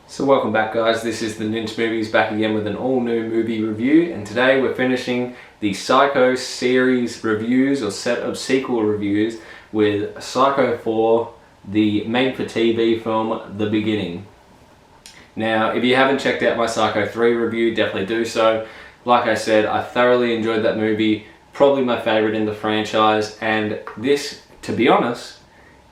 So welcome back, guys. This is the Ninja Movies back again with an all new movie review, and today we're finishing the Psycho series reviews or set of sequel reviews with Psycho 4, the made for TV film The Beginning. Now, if you haven't checked out my Psycho 3 review, definitely do so. Like I said, I thoroughly enjoyed that movie, probably my favorite in the franchise, and this, to be honest,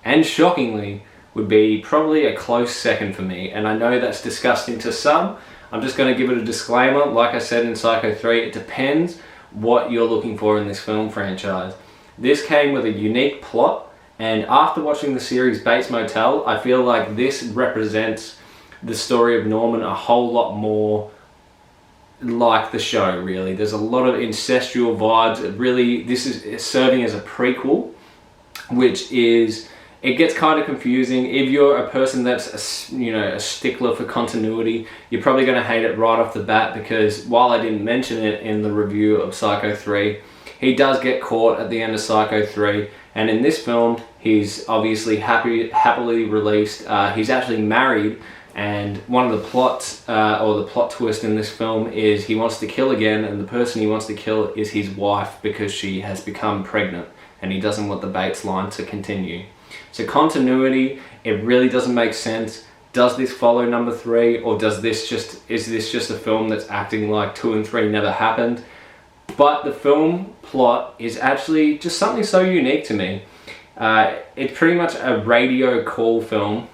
and shockingly, would be probably a close second for me. And I know that's disgusting to some. I'm just going to give it a disclaimer. Like I said in Psycho 3, it depends what you're looking for in this film franchise. This came with a unique plot, and after watching the series Bates Motel, I feel like this represents the story of Norman a whole lot more like the show, really. There's a lot of incestual vibes. This is serving as a prequel, which is... It gets kind of confusing. If you're a person that's a stickler for continuity, you're probably going to hate it right off the bat, because while I didn't mention it in the review of Psycho 3, he does get caught at the end of Psycho 3, and in this film he's obviously happily released. He's actually married, and one of the plots or the plot twist in this film is he wants to kill again, and the person he wants to kill is his wife because she has become pregnant, and he doesn't want the Bates line to continue. So continuity, it really doesn't make sense. Does this follow number 3, or is this just a film that's acting like 2 and 3 never happened? But the film plot is actually just something so unique to me. It's pretty much a radio call film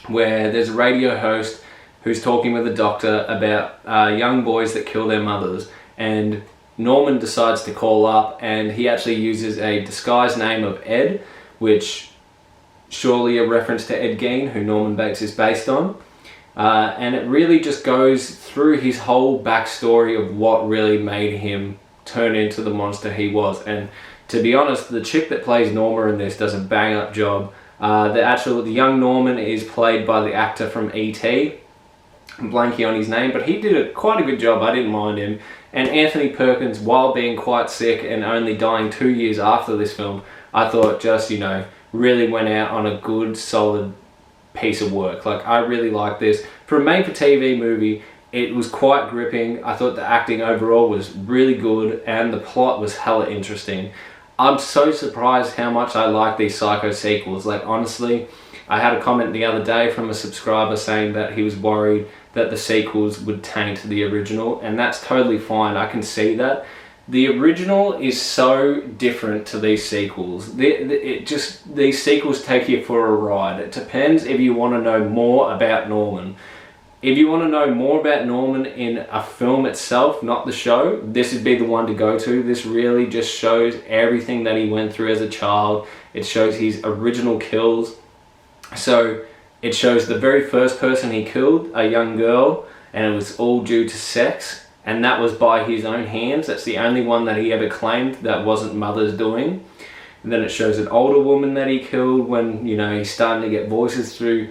where there's a radio host who's talking with a doctor about young boys that kill their mothers, and Norman decides to call up, and he actually uses a disguised name of Ed, which surely a reference to Ed Gein, who Norman Bates is based on. And it really just goes through his whole backstory of what really made him turn into the monster he was. And to be honest, the chick that plays Norma in this does a bang up job. The young Norman is played by the actor from E.T. I'm blanking on his name, but he did quite a good job. I didn't mind him. And Anthony Perkins, while being quite sick and only dying 2 years after this film, I thought just, really went out on a good, solid piece of work. Like, I really like this. For a made-for-TV movie, it was quite gripping. I thought the acting overall was really good, and the plot was hella interesting. I'm so surprised how much I like these Psycho sequels. Like, honestly, I had a comment the other day from a subscriber saying that he was worried that the sequels would taint the original, and that's totally fine. I can see that. The original is so different to these sequels. These sequels take you for a ride. It depends if you want to know more about Norman. If you want to know more about Norman in a film itself, not the show, this would be the one to go to. This really just shows everything that he went through as a child. It shows his original kills. So it shows the very first person he killed, a young girl, and it was all due to sex. And that was by his own hands. That's the only one that he ever claimed that wasn't mother's doing. And then it shows an older woman that he killed when, he's starting to get voices through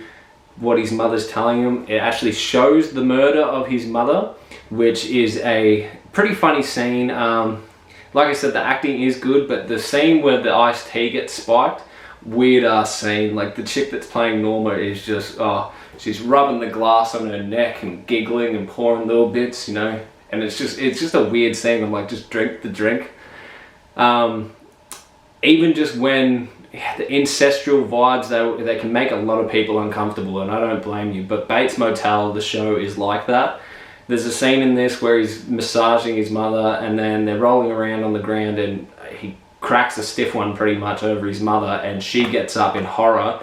what his mother's telling him. It actually shows the murder of his mother, which is a pretty funny scene. Like I said, the acting is good, but the scene where the iced tea gets spiked, weird ass scene. Like, the chick that's playing Norma is just, she's rubbing the glass on her neck and giggling and pouring little bits, And it's just a weird scene. I'm like, just drink the drink. Even just when the incestual vibes, they can make a lot of people uncomfortable, and I don't blame you. But Bates Motel, the show, is like that. There's a scene in this where he's massaging his mother, and then they're rolling around on the ground, and he cracks a stiff one pretty much over his mother, and she gets up in horror,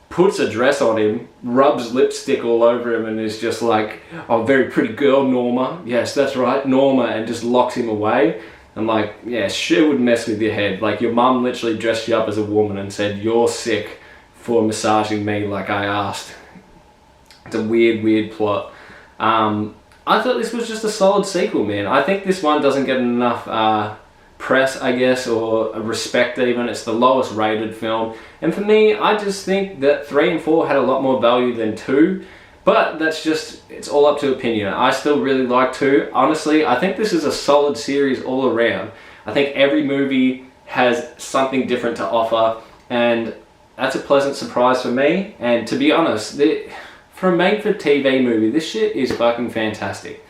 puts a dress on him, rubs lipstick all over him, and is just like, "Oh, very pretty girl, Norma." Yes, that's right, Norma, and just locks him away. I'm like, yeah, shit would mess with your head. Like, your mum literally dressed you up as a woman and said, "You're sick for massaging me like I asked." It's a weird plot. I thought this was just a solid sequel, man. I think this one doesn't get enough press, I guess, or respect even. It's the lowest rated film, and for me, I just think that 3 and 4 had a lot more value than 2, but it's all up to opinion. I still really like 2. Honestly, I think this is a solid series all around. I think every movie has something different to offer, and that's a pleasant surprise for me. And to be honest, for a made-for-TV movie, this shit is fucking fantastic.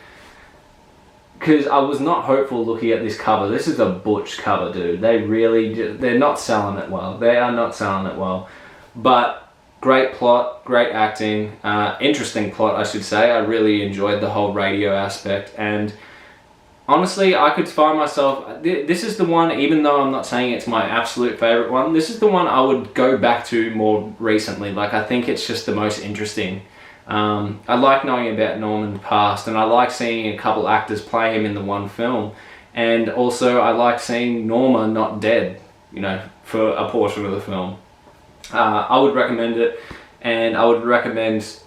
Because I was not hopeful looking at this cover. This is a butch cover, dude. They're not selling it well. They are not selling it well. But great plot, great acting, interesting plot, I should say. I really enjoyed the whole radio aspect. And honestly, I could find myself... This is the one, even though I'm not saying it's my absolute favourite one, this is the one I would go back to more recently. Like, I think it's just the most interesting. I like knowing about Norman's past, and I like seeing a couple actors play him in the one film, and also I like seeing Norma not dead, you know, for a portion of the film. I would recommend it, and I would recommend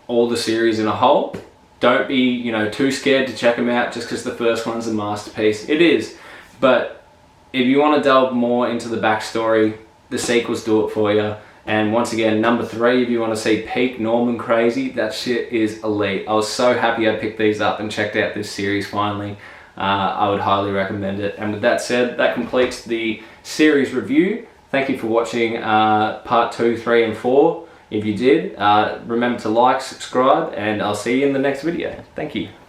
all the series in a whole. Don't be, you know, too scared to check them out just because the first one's a masterpiece. It is, but if you want to delve more into the backstory, the sequels do it for you. And once again, number 3, if you want to see peak Norman crazy, that shit is elite. I was so happy I picked these up and checked out this series finally. I would highly recommend it. And with that said, that completes the series review. Thank you for watching part 2, 3, and 4. If you did, remember to like, subscribe, and I'll see you in the next video. Thank you.